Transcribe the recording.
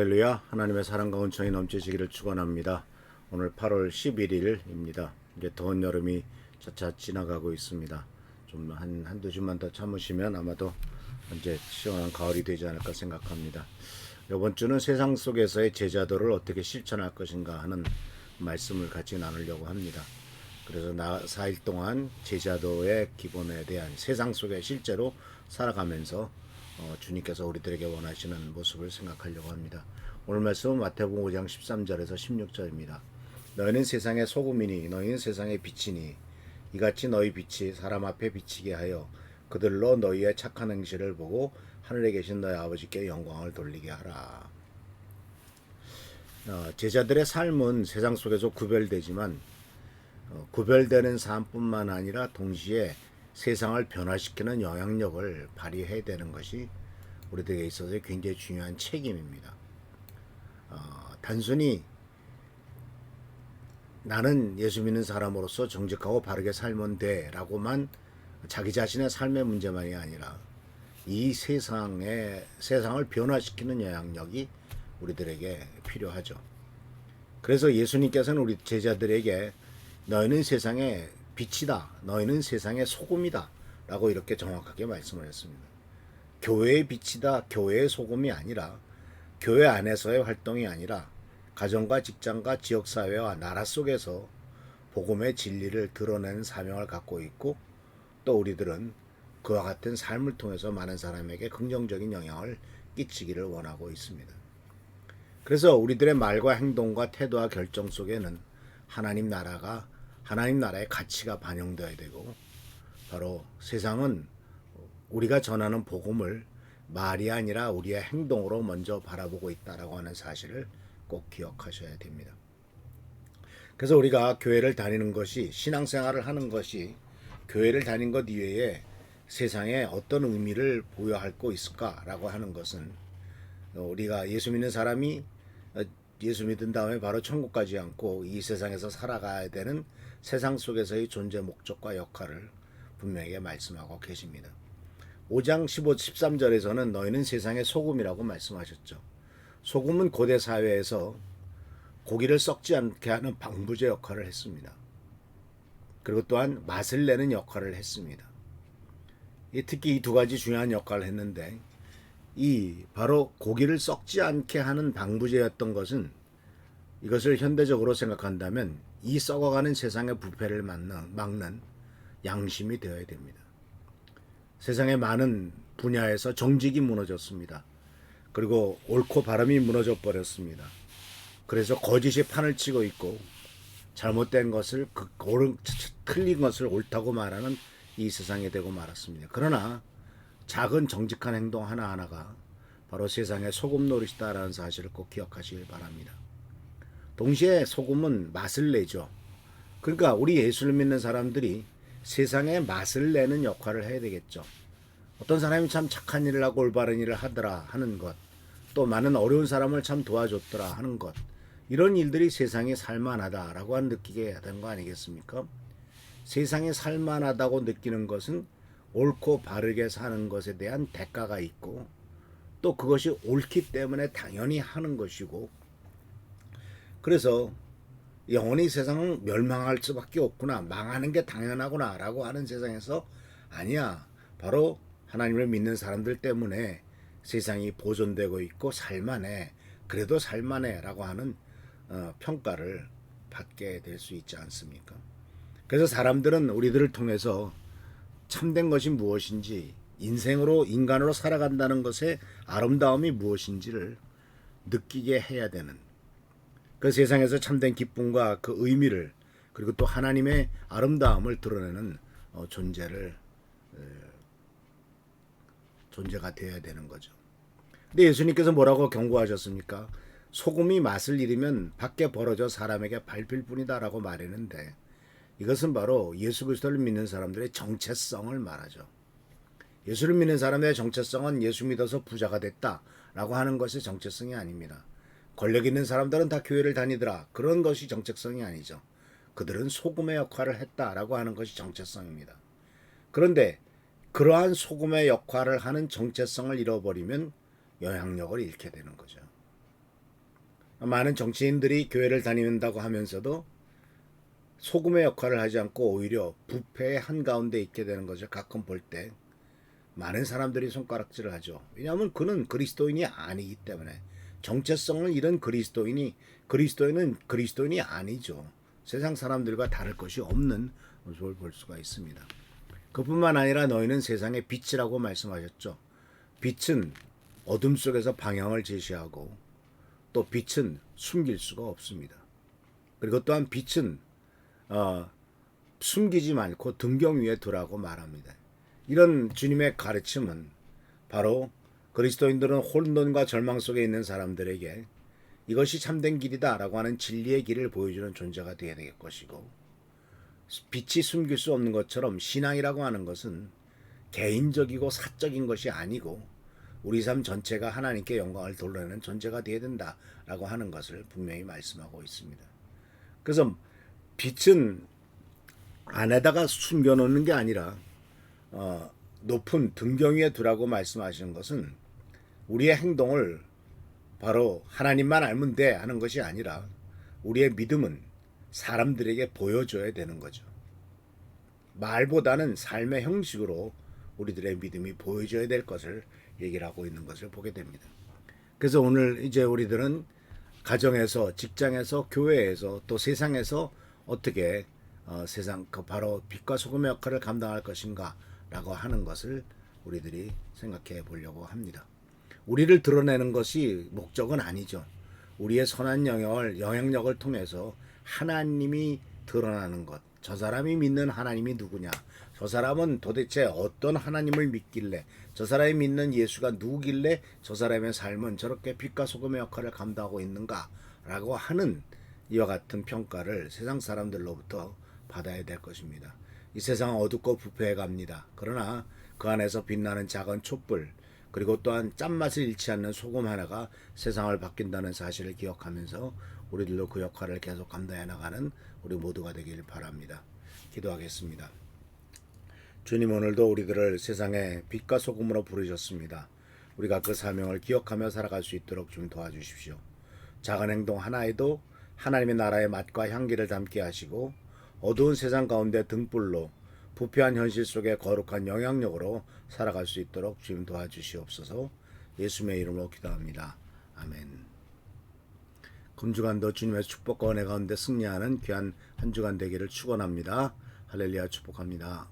할렐루야. 하나님의 사랑과 은총이 넘치시기를 축원합니다. 오늘 8월 11일입니다. 이제 더운 여름이 차차 지나가고 있습니다. 좀 한두 주만 더 참으시면 아마도 이제 시원한 가을이 되지 않을까 생각합니다. 이번 주는 세상 속에서의 제자도를 어떻게 실천할 것인가 하는 말씀을 같이 나누려고 합니다. 그래서 4일 동안 제자도의 기본에 대한 세상 속에 실제로 살아가면서 주님께서 우리들에게 원하시는 모습을 생각하려고 합니다. 오늘 말씀은 마태복음 5장 13절에서 16절입니다. 너희는 세상의 소금이니 너희는 세상의 빛이니 이같이 너희 빛이 사람 앞에 비치게 하여 그들로 너희의 착한 행실을 보고 하늘에 계신 너희 아버지께 영광을 돌리게 하라. 제자들의 삶은 세상 속에서 구별되지만 구별되는 삶뿐만 아니라 동시에 세상을 변화시키는 영향력을 발휘해야 되는 것이 우리들에게 있어서 굉장히 중요한 책임입니다. 단순히 나는 예수 믿는 사람으로서 정직하고 바르게 살면 돼 라고만 자기 자신의 삶의 문제만이 아니라 이 세상을 변화시키는 영향력이 우리들에게 필요하죠. 그래서 예수님께서는 우리 제자들에게 너희는 세상의 빛이다. 너희는 세상의 소금이다. 라고 이렇게 정확하게 말씀을 했습니다. 교회의 빛이다. 교회의 소금이 아니라 교회 안에서의 활동이 아니라 가정과 직장과 지역사회와 나라 속에서 복음의 진리를 드러내는 사명을 갖고 있고 또 우리들은 그와 같은 삶을 통해서 많은 사람에게 긍정적인 영향을 끼치기를 원하고 있습니다. 그래서 우리들의 말과 행동과 태도와 결정 속에는 하나님 나라의 가치가 반영되어야 되고 바로 세상은 우리가 전하는 복음을 말이 아니라 우리의 행동으로 먼저 바라보고 있다라고 하는 사실을 꼭 기억하셔야 됩니다. 그래서 우리가 교회를 다니는 것이 신앙생활을 하는 것이 교회를 다닌 것 이외에 세상에 어떤 의미를 부여할 거 있을까라고 하는 것은 우리가 예수 믿는 사람이 예수 믿은 다음에 바로 천국 가지 않고 이 세상에서 살아가야 되는 세상 속에서의 존재 목적과 역할을 분명하게 말씀하고 계십니다. 5장 15, 13절에서는 너희는 세상의 소금이라고 말씀하셨죠. 소금은 고대 사회에서 고기를 썩지 않게 하는 방부제 역할을 했습니다. 그리고 또한 맛을 내는 역할을 했습니다. 특히 이 두 가지 중요한 역할을 했는데 이 바로 고기를 썩지 않게 하는 방부제였던 것은 이것을 현대적으로 생각한다면 이 썩어가는 세상의 부패를 막는 양심이 되어야 됩니다. 세상의 많은 분야에서 정직이 무너졌습니다. 그리고 옳고 바름이 무너져 버렸습니다. 그래서 거짓이 판을 치고 있고 잘못된 것을 틀린 것을 옳다고 말하는 이 세상이 되고 말았습니다. 그러나 작은 정직한 행동 하나하나가 바로 세상의 소금 노릇이다라는 사실을 꼭 기억하시길 바랍니다. 동시에 소금은 맛을 내죠. 그러니까 우리 예수를 믿는 사람들이 세상에 맛을 내는 역할을 해야 되겠죠. 어떤 사람이 참 착한 일을 하고 올바른 일을 하더라 하는 것, 또 많은 어려운 사람을 참 도와줬더라 하는 것, 이런 일들이 세상이 살만하다라고 느끼게 되는 거 아니겠습니까? 세상이 살만하다고 느끼는 것은 옳고 바르게 사는 것에 대한 대가가 있고 또 그것이 옳기 때문에 당연히 하는 것이고 그래서 영원히 세상은 멸망할 수밖에 없구나 망하는 게 당연하구나 라고 하는 세상에서 아니야 바로 하나님을 믿는 사람들 때문에 세상이 보존되고 있고 살만해 그래도 살만해 라고 하는 평가를 받게 될 수 있지 않습니까? 그래서 사람들은 우리들을 통해서 참된 것이 무엇인지 인간으로 살아간다는 것의 아름다움이 무엇인지를 느끼게 해야 되는 그 세상에서 참된 기쁨과 그 의미를 그리고 또 하나님의 아름다움을 드러내는 존재가 되어야 되는 거죠. 근데 예수님께서 뭐라고 경고하셨습니까? 소금이 맛을 잃으면 밖에 벌어져 사람에게 밟힐 뿐이다라고 말했는데 이것은 바로 예수 그리스도를 믿는 사람들의 정체성을 말하죠. 예수를 믿는 사람의 정체성은 예수 믿어서 부자가 됐다라고 하는 것이 정체성이 아닙니다. 권력 있는 사람들은 다 교회를 다니더라. 그런 것이 정체성이 아니죠. 그들은 소금의 역할을 했다라고 하는 것이 정체성입니다. 그런데 그러한 소금의 역할을 하는 정체성을 잃어버리면 영향력을 잃게 되는 거죠. 많은 정치인들이 교회를 다닌다고 하면서도 소금의 역할을 하지 않고 오히려 부패의 한가운데 있게 되는 것을 가끔 볼 때 많은 사람들이 손가락질을 하죠. 왜냐하면 그는 그리스도인이 아니기 때문에. 정체성을 잃은 그리스도인은 그리스도인이 아니죠. 세상 사람들과 다를 것이 없는 모습을 볼 수가 있습니다. 그뿐만 아니라 너희는 세상의 빛이라고 말씀하셨죠. 빛은 어둠 속에서 방향을 제시하고 또 빛은 숨길 수가 없습니다. 그리고 또한 빛은 숨기지 말고 등경 위에 두라고 말합니다. 이런 주님의 가르침은 바로 그리스도인들은 혼돈과 절망 속에 있는 사람들에게 이것이 참된 길이다라고 하는 진리의 길을 보여주는 존재가 되어야 될 것이고, 빛이 숨길 수 없는 것처럼 신앙이라고 하는 것은 개인적이고 사적인 것이 아니고 우리 삶 전체가 하나님께 영광을 돌려내는 존재가 되어야 된다라고 하는 것을 분명히 말씀하고 있습니다. 그래서 빛은 안에다가 숨겨놓는 게 아니라 높은 등경 위에 두라고 말씀하시는 것은 우리의 행동을 바로 하나님만 알면 돼 하는 것이 아니라 우리의 믿음은 사람들에게 보여줘야 되는 거죠. 말보다는 삶의 형식으로 우리들의 믿음이 보여줘야 될 것을 얘기를 하고 있는 것을 보게 됩니다. 그래서 오늘 이제 우리들은 가정에서, 직장에서, 교회에서, 또 세상에서 어떻게 세상 바로 빛과 소금의 역할을 감당할 것인가라고 하는 것을 우리들이 생각해 보려고 합니다. 우리를 드러내는 것이 목적은 아니죠. 우리의 선한 영향력을 통해서 하나님이 드러나는 것. 저 사람이 믿는 하나님이 누구냐? 저 사람은 도대체 어떤 하나님을 믿길래, 저 사람이 믿는 예수가 누구길래 저 사람의 삶은 저렇게 빛과 소금의 역할을 감당하고 있는가라고 하는 이와 같은 평가를 세상 사람들로부터 받아야 될 것입니다. 이 세상은 어둡고 부패해 갑니다. 그러나 그 안에서 빛나는 작은 촛불, 그리고 또한 짠맛을 잃지 않는 소금 하나가 세상을 바뀐다는 사실을 기억하면서 우리들도 그 역할을 계속 감당해 나가는 우리 모두가 되길 바랍니다. 기도하겠습니다. 주님, 오늘도 우리들을 세상의 빛과 소금으로 부르셨습니다. 우리가 그 사명을 기억하며 살아갈 수 있도록 좀 도와주십시오. 작은 행동 하나에도 하나님의 나라의 맛과 향기를 담게 하시고 어두운 세상 가운데 등불로 부패한 현실 속에 거룩한 영향력으로 살아갈 수 있도록 주님 도와주시옵소서. 예수님의 이름으로 기도합니다. 아멘. 금주간도 주님의 축복과 은혜 가운데 승리하는 귀한 한 주간 되기를 축원합니다. 할렐루야. 축복합니다.